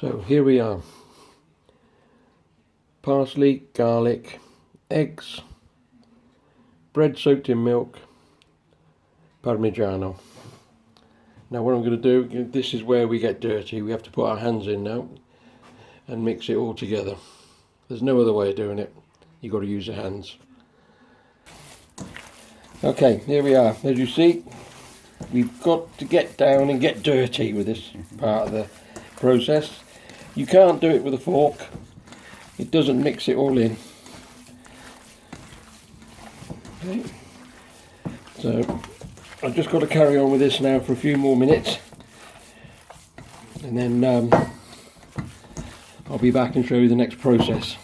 So here we are. Parsley, garlic, eggs, bread soaked in milk, parmigiano. Now what I'm going to do, this is where we get dirty. We have to put our hands in now and mix it all together. There's no other way of doing it. You've got to use your hands. Okay, here we are. As you see, we've got to get down and get dirty with this part of the process. You can't do it with a fork. It doesn't mix it all in. Okay. So I've just got to carry on with this now for a few more minutes, and then I'll be back and show you the next process.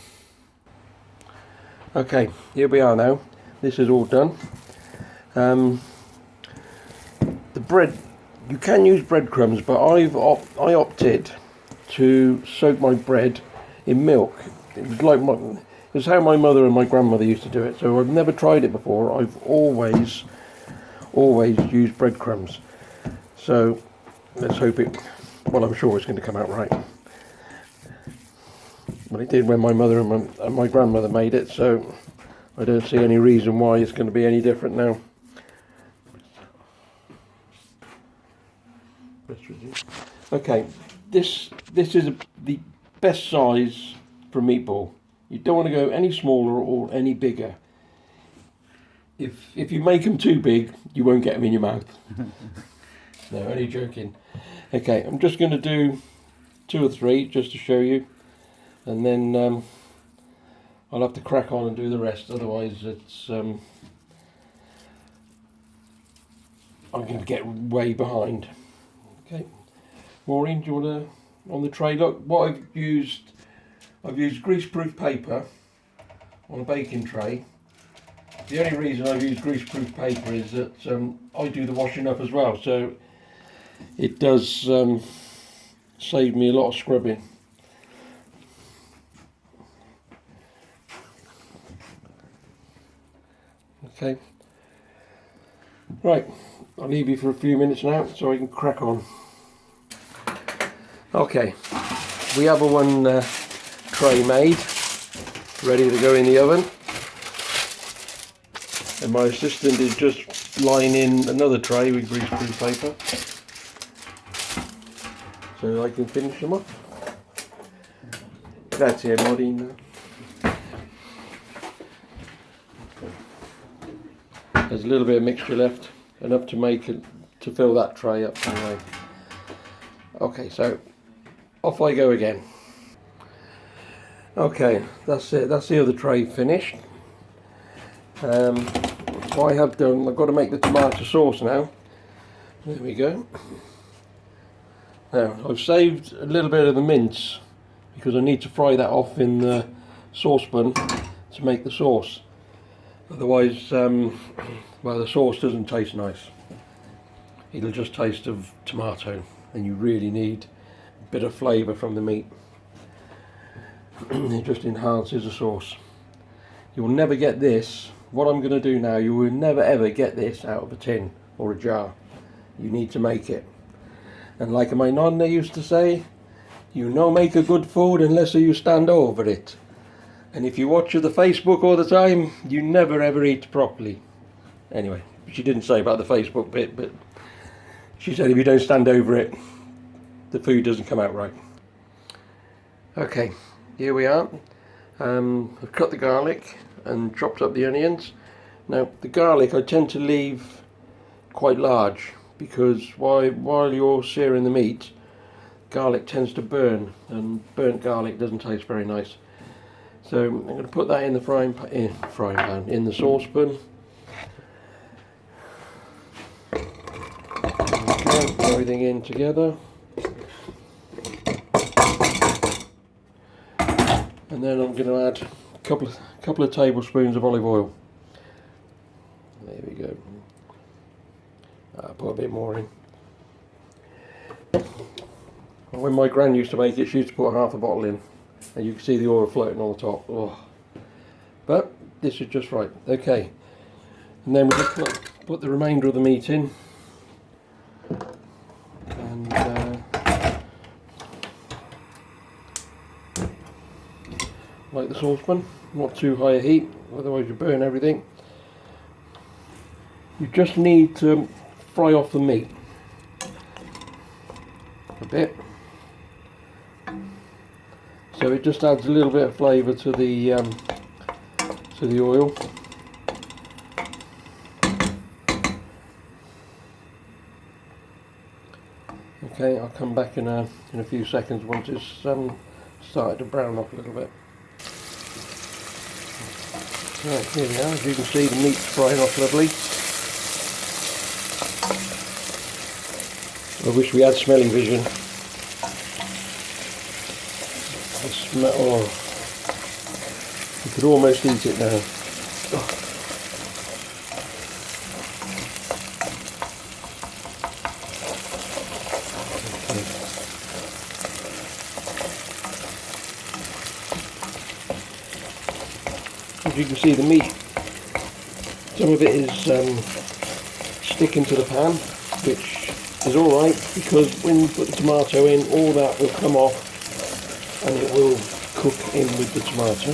Okay, here we are now. This is all done. The bread, you can use breadcrumbs, but I opted to soak my bread in milk. It was how my mother and my grandmother used to do it. So I've never tried it before. I've always used breadcrumbs. So let's hope it. Well, I'm sure it's going to come out right. But it did when my mother and my grandmother made it. So I don't see any reason why it's going to be any different now. Okay, this is the best size for a meatball. You don't want to go any smaller or any bigger. If you make them too big, you won't get them in your mouth. No, only joking. Okay, I'm just going to do 2 or 3 just to show you, and then I'll have to crack on and do the rest. Otherwise, it's I'm going to get way behind. Okay, Maureen, do you want to on the tray? Look, what I've used greaseproof paper on a baking tray. The only reason I've used greaseproof paper is that I do the washing up as well, so it does save me a lot of scrubbing. Okay, right, I'll leave you for a few minutes now so I can crack on. Okay, we have a one tray made, ready to go in the oven, and my assistant is just lining another tray with greaseproof paper so I can finish them off. Grazie, Maureen. There's a little bit of mixture left, enough to make it to fill that tray up anyway. Okay, so off I go again. Okay, that's it. That's the other tray finished. What I have done, I've got to make the tomato sauce now. There we go. Now I've saved a little bit of the mince because I need to fry that off in the saucepan to make the sauce. Otherwise, well, the sauce doesn't taste nice. It'll just taste of tomato, and you really need a bit of flavour from the meat. It just enhances the sauce. You'll never get this. What I'm going to do now, you will never ever get this out of a tin or a jar. You need to make it. And like my nonna used to say, you no make a good food unless you stand over it. And if you watch the Facebook all the time, you never ever eat properly. Anyway, she didn't say about the Facebook bit, but she said if you don't stand over it, the food doesn't come out right. Okay, here we are. I've cut the garlic and chopped up the onions. Now the garlic I tend to leave quite large because while you're searing the meat, garlic tends to burn, and burnt garlic doesn't taste very nice. So I'm going to put that in the in the saucepan. Okay, put everything in together. And then I'm going to add a couple of tablespoons of olive oil. There we go. I'll put a bit more in. When my gran used to make it, she used to put half a bottle in, and you can see the oil floating on the top. Oh. But this is just right. Okay, and then we just put the remainder of the meat in, and like the saucepan, not too high a heat, otherwise you burn everything. You just need to fry off the meat a bit, so it just adds a little bit of flavour to the oil. Okay, I'll come back in a few seconds once it's started to brown off a little bit. Right, here we are. As you can see, the meat's frying off lovely. I wish we had smelling vision. The smell, oh, you could almost eat it now. Oh. As you can see, the meat, some of it is sticking to the pan, which is alright, because when you put the tomato in, all that will come off and it will cook in with the tomato.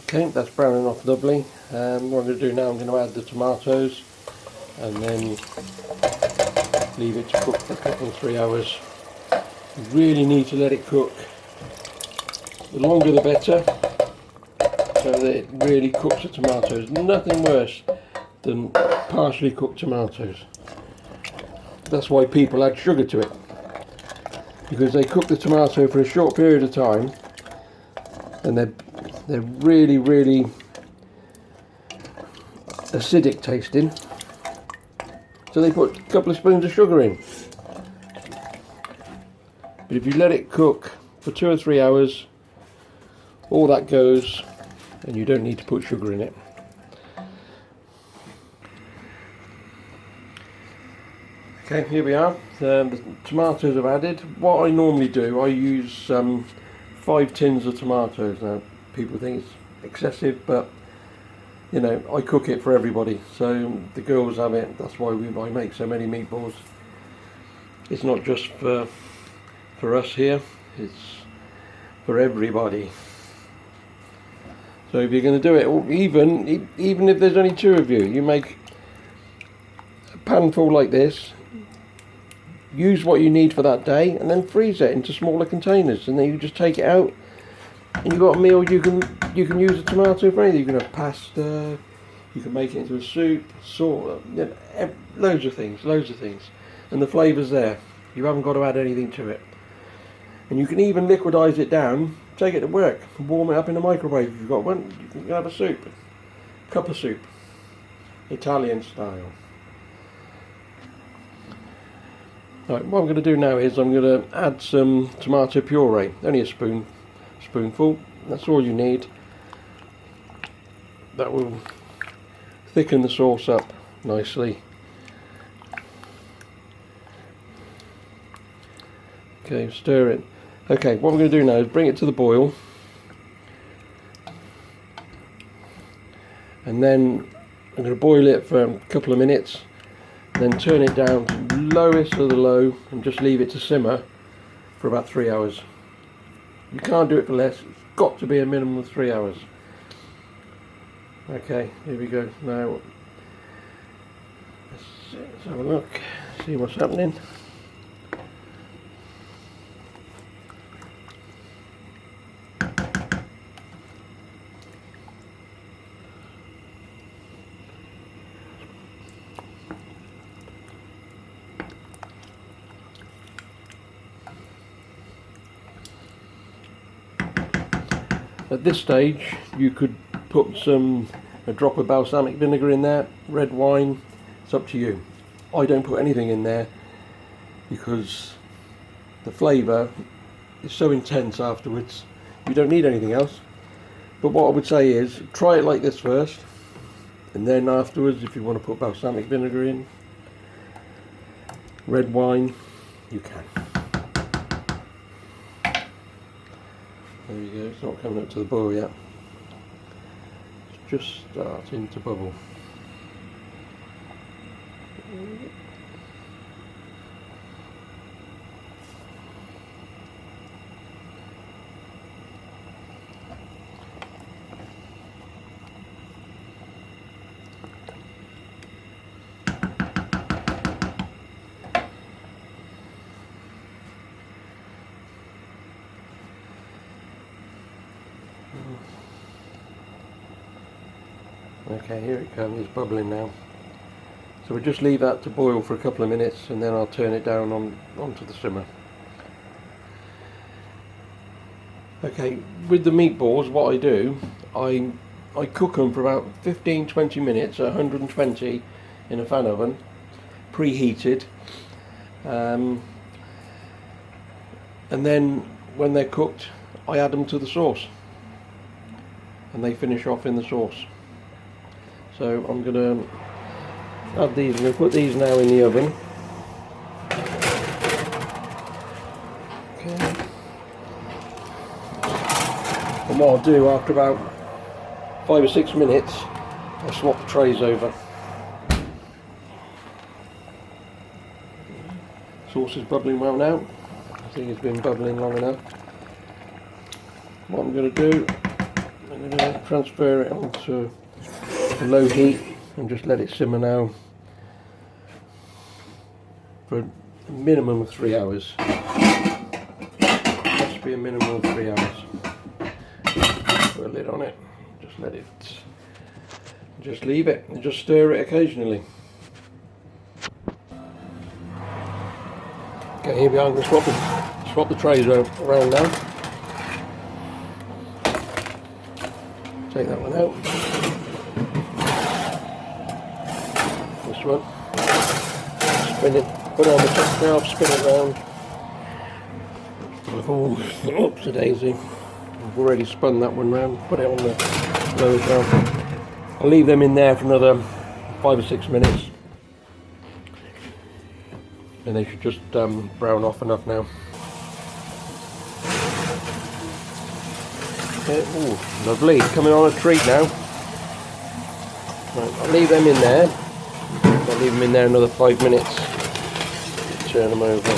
Okay, that's browning off lovely. What I'm going to do now, I'm going to add the tomatoes and then leave it to cook for a couple of 3 hours. You really need to let it cook. The longer the better, so that it really cooks the tomatoes. Nothing worse than partially cooked tomatoes. That's why people add sugar to it, because they cook the tomato for a short period of time and they're really, really acidic tasting. So they put a couple of spoons of sugar in. But if you let it cook for 2 or 3 hours, all that goes and you don't need to put sugar in it. Okay, here we are. The tomatoes I've added. What I normally do, I use 5 tins of tomatoes. Now, people think it's excessive, but you know, I cook it for everybody, so the girls have it. That's why I make so many meatballs. It's not just for us here, it's for everybody. So if you're going to do it, or even if there's only 2 of you, you make a pan full like this, use what you need for that day, and then freeze it into smaller containers, and then you just take it out and you've got a meal. You can use a tomato for anything. You can have pasta, you can make it into a soup, salt, you know, loads of things, and the flavour's there. You haven't got to add anything to it. And you can even liquidize it down, take it to work, and warm it up in the microwave if you've got one. You can have a soup, cup of soup, Italian style. Right, what I'm going to do now is I'm going to add some tomato puree, only a spoonful, that's all you need. That will thicken the sauce up nicely. Okay, stir it. Okay, what we're going to do now is bring it to the boil, and then I'm going to boil it for a couple of minutes, then turn it down to lowest of the low and just leave it to simmer for about 3 hours. You can't do it for less, it's got to be a minimum of 3 hours. Okay, here we go. Now let's have a look, see what's happening. At this stage you could put a drop of balsamic vinegar in there, red wine, it's up to you. I don't put anything in there because the flavour is so intense afterwards, you don't need anything else. But what I would say is try it like this first, and then afterwards if you want to put balsamic vinegar in, red wine, you can. There you go, it's not coming up to the boil yet. It's just starting to bubble. Okay, here it comes, it's bubbling now. So we'll just leave that to boil for a couple of minutes and then I'll turn it down onto the simmer. Okay, with the meatballs, what I do, I cook them for about 15-20 minutes at 120 in a fan oven, preheated. And then when they're cooked, I add them to the sauce. And they finish off in the sauce. So I'm going to add these, I'm going to put these now in the oven. Okay. And what I'll do after about 5 or 6 minutes, I'll swap the trays over. Sauce is bubbling well now. I think it's been bubbling long enough. What I'm going to do, I'm going to transfer it onto a low heat and just let it simmer now for a minimum of 3 hours. Has to be a minimum of 3 hours. Put a lid on it, just let it, just leave it and just stir it occasionally. Okay, here we are. I'm going to swap the trays around now. Take that one out. This one. Spin it. Put it on the top now. Spin it round. Oh, oops, a daisy. I've already spun that one round. Put it on the lower down. I'll leave them in there for another 5 or 6 minutes. And they should just brown off enough now. Okay, ooh, lovely, coming on a treat now. Right, I'll leave them in there. I'll leave them in there another 5 minutes. Turn them over.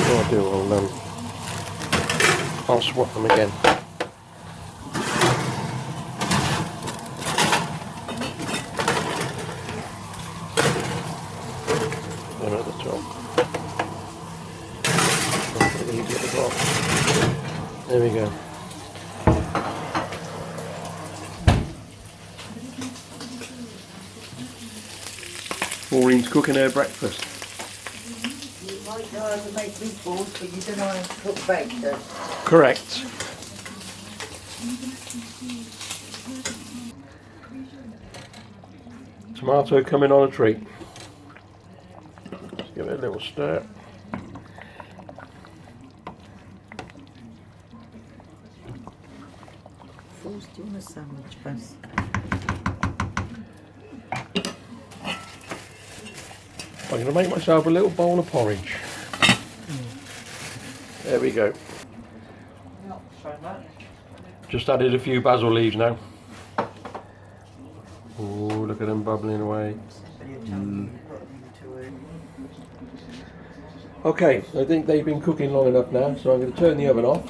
What I'll do, I'll swap them again. At the top. There we go. Maureen's cooking her breakfast. You might know how to make meatballs, but you don't know how to cook bacon. Correct. Tomato coming on a treat. Give it a little stir. Who's doing a sandwich, Bess? I'm going to make myself a little bowl of porridge. There we go. Just added a few basil leaves now. Oh, look at them bubbling away. Okay, I think they've been cooking long enough now, so I'm going to turn the oven off.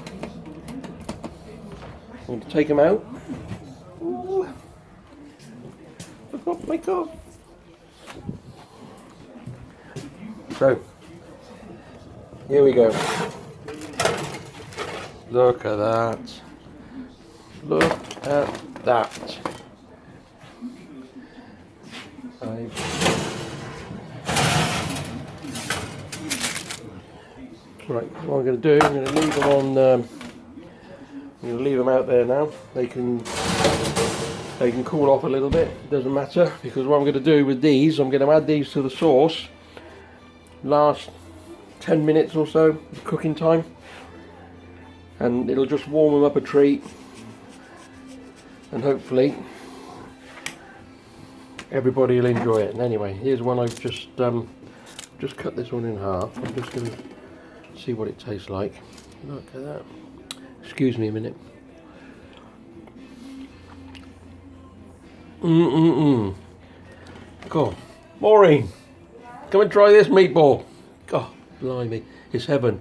I'm going to take them out. Ooh, forgot my cup. So, here we go. Look at that. Look at that. Right, what I'm going to do, I'm going to leave them on. I'm going to leave them out there now. They can cool off a little bit. It doesn't matter, because what I'm going to do with these, I'm going to add these to the sauce. Last 10 minutes or so cooking time, and it'll just warm them up a treat, and hopefully everybody will enjoy it. And anyway, here's one I've just cut this one in half. I'm just going to see what it tastes like. Look at that. Excuse me a minute. God, Maureen, come and try this meatball. God, blimey, it's heaven.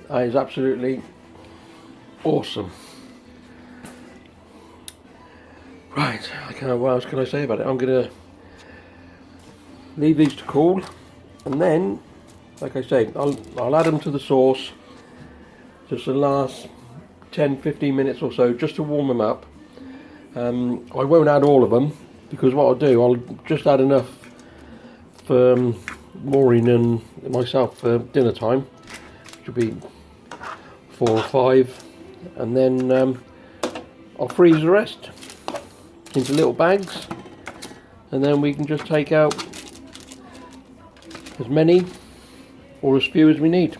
That is absolutely awesome. Right, what else can I say about it? I'm gonna leave these to cool, and then, like I say, I'll add them to the sauce. Just the last 10-15 minutes or so, just to warm them up. I won't add all of them, because what I'll do, I'll just add enough for Maureen and myself for dinner time, which will be 4 or 5, and then I'll freeze the rest into little bags, and then we can just take out as many or as few as we need.